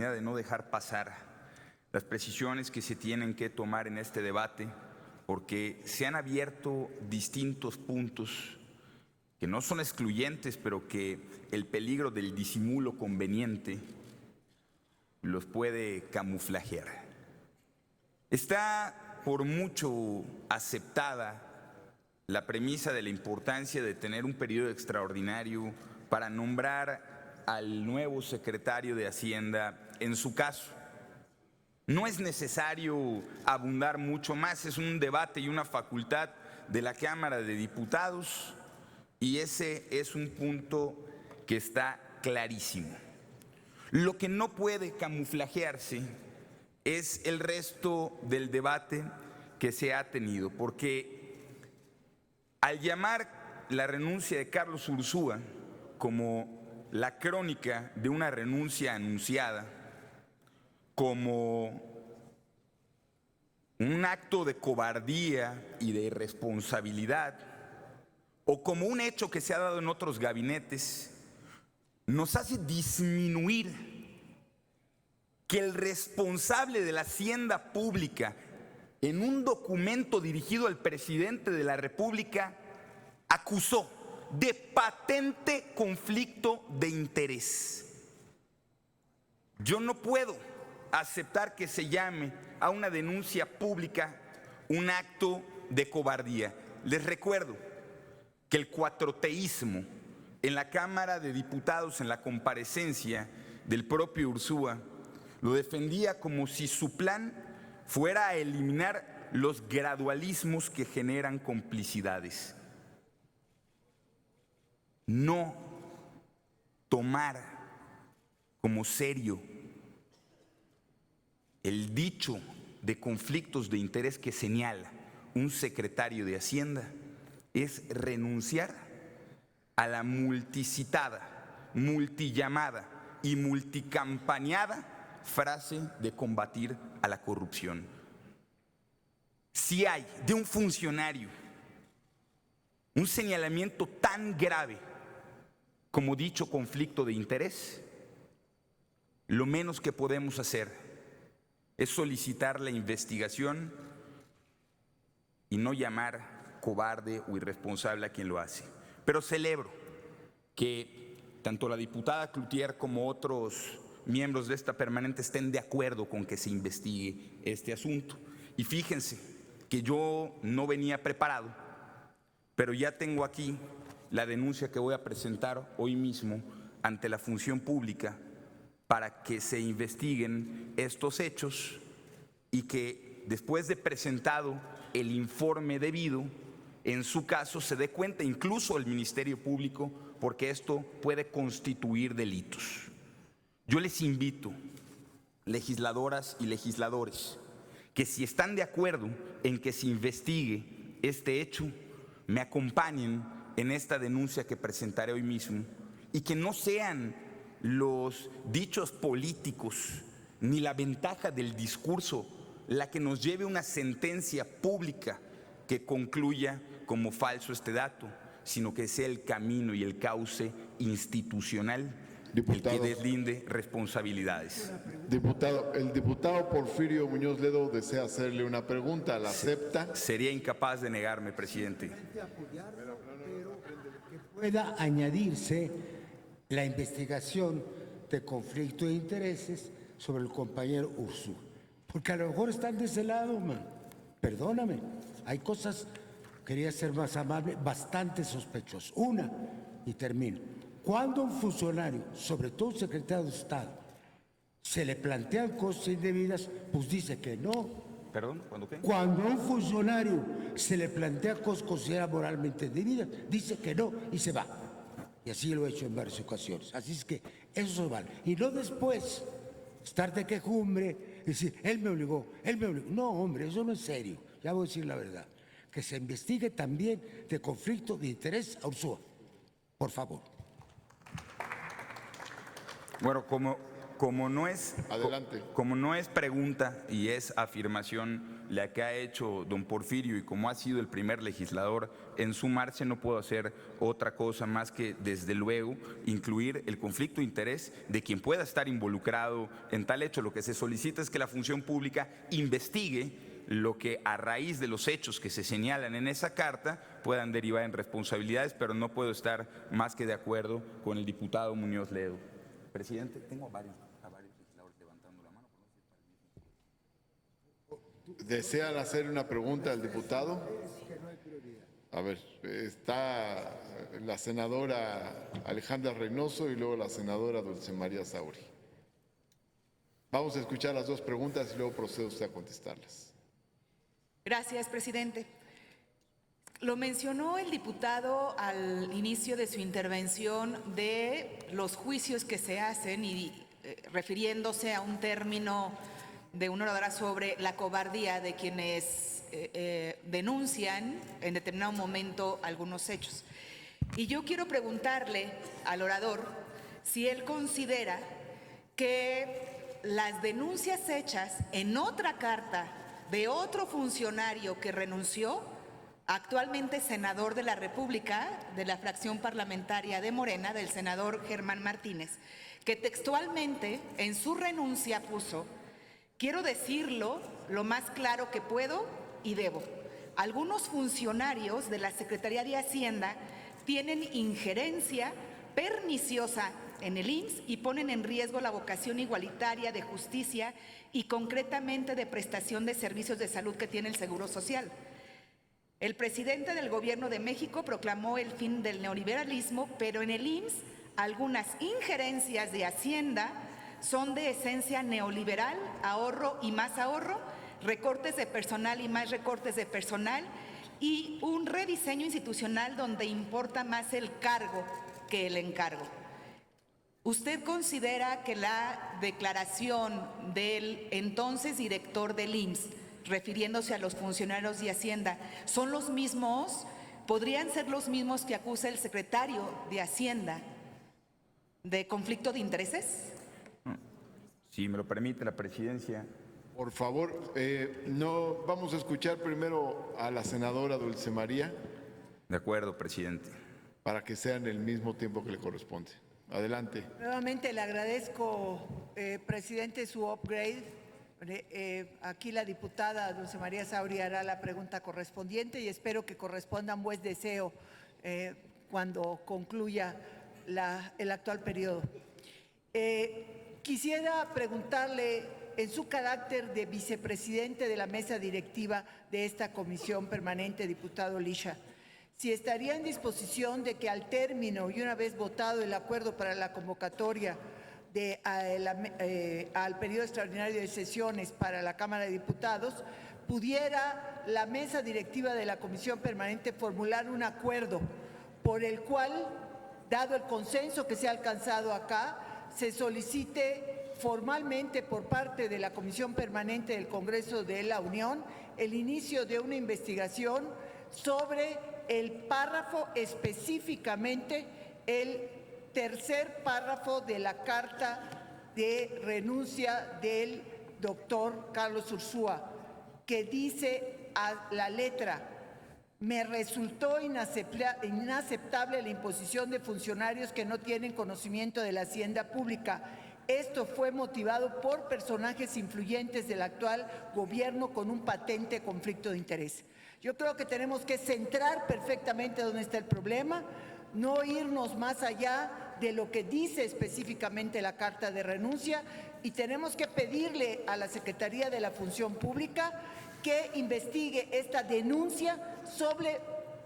manera de no dejar pasar las precisiones que se tienen que tomar en este debate, porque se han abierto distintos puntos que no son excluyentes, pero que el peligro del disimulo conveniente los puede camuflajear. Está por mucho aceptada la premisa de la importancia de tener un periodo extraordinario para nombrar al nuevo secretario de Hacienda en su caso. No es necesario abundar mucho más, es un debate y una facultad de la Cámara de Diputados y ese es un punto que está clarísimo. Lo que no puede camuflajearse es el resto del debate que se ha tenido, porque al llamar la renuncia de Carlos Ursúa como la crónica de una renuncia anunciada, como un acto de cobardía y de irresponsabilidad, o como un hecho que se ha dado en otros gabinetes, nos hace disminuir que el responsable de la hacienda pública, en un documento dirigido al presidente de la República, acusó de patente conflicto de interés. Yo no puedo aceptar que se llame a una denuncia pública un acto de cobardía. Les recuerdo que el cuatroteísmo en la Cámara de Diputados, en la comparecencia del propio Ursúa, lo defendía como si su plan fuera a eliminar los gradualismos que generan complicidades. No tomar como serio el dicho de conflictos de interés que señala un secretario de Hacienda es renunciar a la multicitada, multillamada y multicampañada frase de combatir a la corrupción. Si hay de un funcionario un señalamiento tan grave como dicho conflicto de interés, lo menos que podemos hacer es solicitar la investigación y no llamar cobarde o irresponsable a quien lo hace. Pero celebro que tanto la diputada Cloutier como otros miembros de esta permanente estén de acuerdo con que se investigue este asunto. Y fíjense que yo no venía preparado, pero ya tengo aquí la denuncia que voy a presentar hoy mismo ante la función pública para que se investiguen estos hechos y que después de presentado el informe debido, en su caso se dé cuenta incluso el Ministerio Público, porque esto puede constituir delitos. Yo les invito, legisladoras y legisladores, que si están de acuerdo en que se investigue este hecho, me acompañen en esta denuncia que presentaré hoy mismo y que no sean los dichos políticos ni la ventaja del discurso la que nos lleve a una sentencia pública que concluya como falso este dato, sino que sea el camino y el cauce institucional el que deslinde responsabilidades. El diputado Porfirio Muñoz Ledo desea hacerle una pregunta. ¿La acepta? Sería incapaz de negarme, presidente. Que pueda añadirse la investigación de conflicto de intereses sobre el compañero Ursúa. Porque a lo mejor están de ese lado, man. Perdóname. Hay cosas, quería ser más amable, bastante sospechosas. Una, y termino. Cuando un funcionario, sobre todo un secretario de Estado, se le plantean cosas indebidas, pues dice que no. ¿Perdón? ¿Cuándo qué? Cuando a un funcionario se le plantea cosas consideradas moralmente indebidas, dice que no y se va. Y así lo he hecho en varias ocasiones. Así es que eso se vale. Y no después estar de quejumbre, decir, él me obligó. No, hombre, eso no es serio. Ya voy a decir la verdad. Que se investigue también de conflicto de interés a Ursúa. Por favor. Bueno, como no es, Adelante. como no es pregunta y es afirmación la que ha hecho don Porfirio, y como ha sido el primer legislador en sumarse, no puedo hacer otra cosa más que, desde luego, incluir el conflicto de interés de quien pueda estar involucrado en tal hecho. Lo que se solicita es que la función pública investigue lo que, a raíz de los hechos que se señalan en esa carta, puedan derivar en responsabilidades, pero no puedo estar más que de acuerdo con el diputado Muñoz Ledo. Presidente, tengo a varios legisladores levantando la mano. ¿Desean hacer una pregunta al diputado? A ver, está la senadora Alejandra Reynoso y luego la senadora Dulce María Sauri. Vamos a escuchar las dos preguntas y luego procede usted a contestarlas. Gracias, presidente. Lo mencionó el diputado al inicio de su intervención de los juicios que se hacen y refiriéndose a un término de una oradora sobre la cobardía de quienes denuncian en determinado momento algunos hechos. Y yo quiero preguntarle al orador si él considera que las denuncias hechas en otra carta de otro funcionario que renunció, actualmente senador de la República, de la fracción parlamentaria de Morena, del senador Germán Martínez, que textualmente en su renuncia puso: quiero decirlo lo más claro que puedo y debo. Algunos funcionarios de la Secretaría de Hacienda tienen injerencia perniciosa en el IMSS y ponen en riesgo la vocación igualitaria de justicia y concretamente de prestación de servicios de salud que tiene el Seguro Social. El presidente del Gobierno de México proclamó el fin del neoliberalismo, pero en el IMSS algunas injerencias de Hacienda son de esencia neoliberal: ahorro y más ahorro, recortes de personal y más recortes de personal, y un rediseño institucional donde importa más el cargo que el encargo. ¿Usted considera que la declaración del entonces director del IMSS, refiriéndose a los funcionarios de Hacienda, son los mismos, podrían ser los mismos que acusa el secretario de Hacienda de conflicto de intereses? Si me lo permite la presidencia. Por favor, no, vamos a escuchar primero a la senadora Dulce María De acuerdo, presidente. para que sea en el mismo tiempo que le corresponde. Adelante. Nuevamente le agradezco, presidente, su upgrade. Aquí la diputada Dulce María Sauri hará la pregunta correspondiente y espero que corresponda un buen deseo cuando concluya el actual periodo. Quisiera preguntarle, en su carácter de vicepresidente de la mesa directiva de esta comisión permanente, diputado Lisha, si estaría en disposición de que al término y una vez votado el acuerdo para la convocatoria al periodo extraordinario de sesiones para la Cámara de Diputados, pudiera la mesa directiva de la comisión permanente formular un acuerdo por el cual, dado el consenso que se ha alcanzado acá, se solicite formalmente por parte de la Comisión Permanente del Congreso de la Unión el inicio de una investigación sobre el párrafo, específicamente el tercer párrafo de la carta de renuncia del doctor Carlos Ursúa, que dice a la letra: me resultó inaceptable la imposición de funcionarios que no tienen conocimiento de la hacienda pública. Esto fue motivado por personajes influyentes del actual gobierno con un patente conflicto de interés. Yo creo que tenemos que centrar perfectamente dónde está el problema, no irnos más allá de lo que dice específicamente la carta de renuncia, y tenemos que pedirle a la Secretaría de la Función Pública que investigue esta denuncia sobre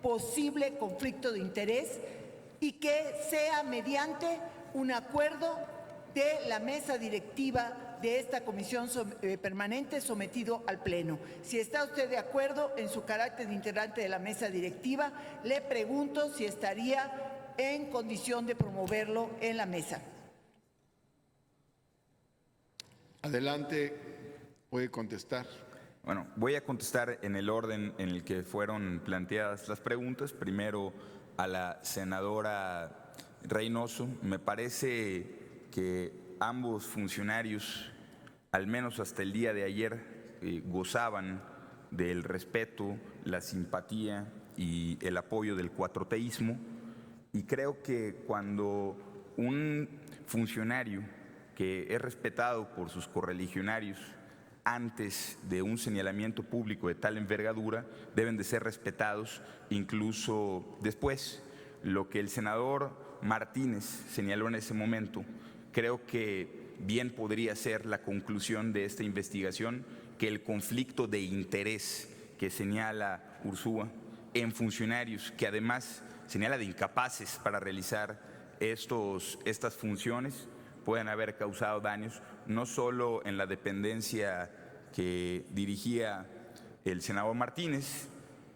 posible conflicto de interés y que sea mediante un acuerdo de la mesa directiva de esta comisión permanente sometido al Pleno. Si está usted de acuerdo en su carácter de integrante de la mesa directiva, le pregunto si estaría en condición de promoverlo en la mesa. Adelante, puede contestar. Bueno, voy a contestar en el orden en el que fueron planteadas las preguntas. Primero a la senadora Reynoso. Me parece que ambos funcionarios, al menos hasta el día de ayer, gozaban del respeto, la simpatía y el apoyo del cuatroteísmo. Y creo que cuando un funcionario que es respetado por sus correligionarios antes de un señalamiento público de tal envergadura, deben de ser respetados incluso después. Lo que el senador Martínez señaló en ese momento, creo que bien podría ser la conclusión de esta investigación, que el conflicto de interés que señala Ursúa en funcionarios que además señala de incapaces para realizar estas funciones, pueden haber causado daños no solo en la dependencia que dirigía el senador Martínez,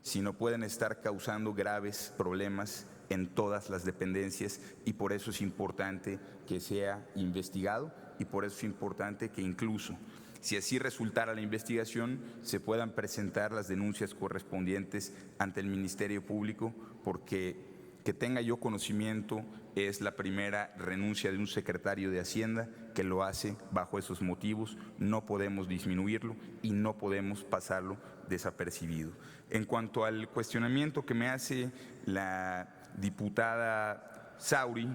sino pueden estar causando graves problemas en todas las dependencias, y por eso es importante que sea investigado, y por eso es importante que incluso, si así resultara la investigación, se puedan presentar las denuncias correspondientes ante el Ministerio Público, porque que tenga yo conocimiento es la primera renuncia de un secretario de Hacienda que lo hace bajo esos motivos. No podemos disminuirlo y no podemos pasarlo desapercibido. En cuanto al cuestionamiento que me hace la diputada Sauri,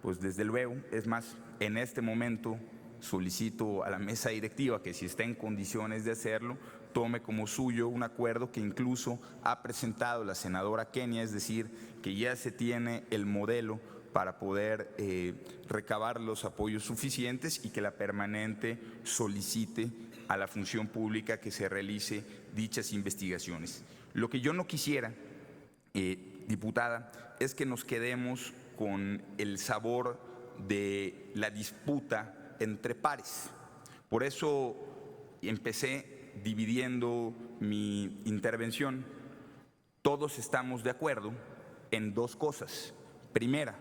pues desde luego, es más, en este momento solicito a la mesa directiva que, si está en condiciones de hacerlo, tome como suyo un acuerdo que incluso ha presentado la senadora Kenia, es decir, que ya se tiene el modelo para poder recabar los apoyos suficientes, y que la permanente solicite a la función pública que se realice dichas investigaciones. Lo que yo no quisiera, diputada, es que nos quedemos con el sabor de la disputa entre pares. Por eso empecé dividiendo mi intervención. Todos estamos de acuerdo en dos cosas. Primera,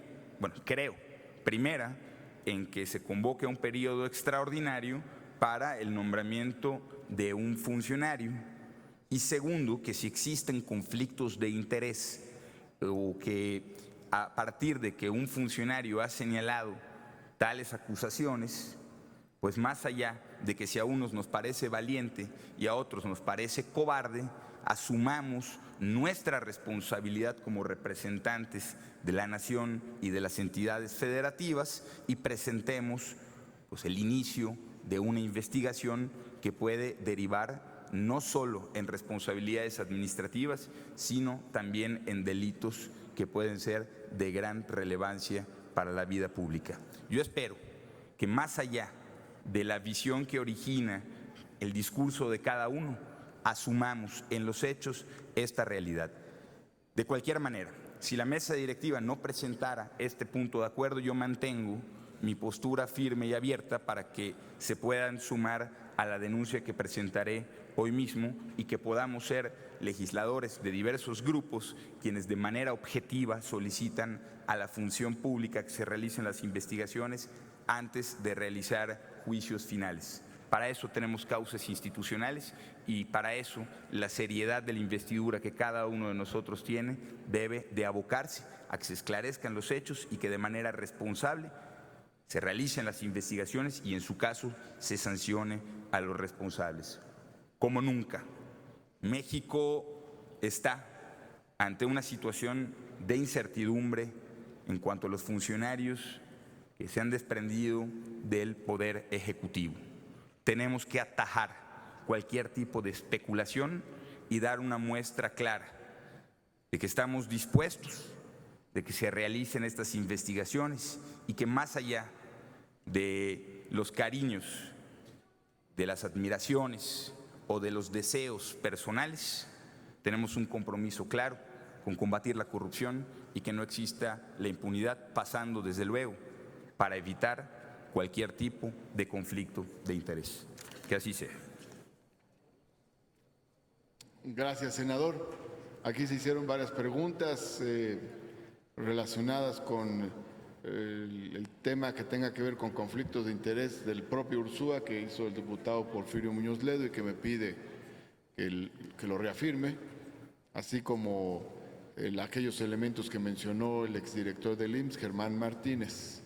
en que se convoque un periodo extraordinario para el nombramiento de un funcionario. Y segundo, que si existen conflictos de interés o que a partir de que un funcionario ha señalado tales acusaciones, pues más allá de que si a unos nos parece valiente y a otros nos parece cobarde, asumamos nuestra responsabilidad como representantes de la nación y de las entidades federativas y presentemos pues el inicio de una investigación que puede derivar no solo en responsabilidades administrativas, sino también en delitos que pueden ser de gran relevancia para la vida pública. Yo espero que, más allá de la visión que origina el discurso de cada uno, asumamos en los hechos esta realidad. De cualquier manera, si la mesa directiva no presentara este punto de acuerdo, yo mantengo mi postura firme y abierta para que se puedan sumar a la denuncia que presentaré hoy mismo, y que podamos ser legisladores de diversos grupos quienes de manera objetiva solicitan a la función pública que se realicen las investigaciones antes de realizar juicios finales. Para eso tenemos causas institucionales, y para eso la seriedad de la investidura que cada uno de nosotros tiene debe de abocarse a que se esclarezcan los hechos y que de manera responsable se realicen las investigaciones y, en su caso, se sancione a los responsables. Como nunca, México está ante una situación de incertidumbre en cuanto a los funcionarios que se han desprendido del Poder Ejecutivo. Tenemos que atajar cualquier tipo de especulación y dar una muestra clara de que estamos dispuestos de que se realicen estas investigaciones, y que, más allá de los cariños, de las admiraciones o de los deseos personales, tenemos un compromiso claro con combatir la corrupción y que no exista la impunidad, pasando desde luego para evitar cualquier tipo de conflicto de interés. Que así sea. Gracias, senador. Aquí se hicieron varias preguntas relacionadas con el tema que tenga que ver con conflictos de interés del propio Ursúa, que hizo el diputado Porfirio Muñoz Ledo y que me pide que lo reafirme, así como aquellos elementos que mencionó el exdirector del IMSS, Germán Martínez.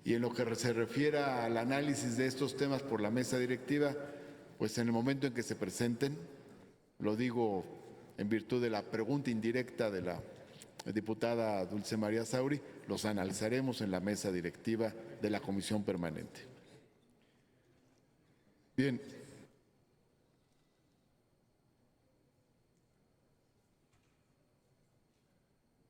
Y en lo que se refiere al análisis de estos temas por la mesa directiva, pues en el momento en que se presenten, lo digo en virtud de la pregunta indirecta de la diputada Dulce María Sauri, los analizaremos en la mesa directiva de la Comisión Permanente. Bien.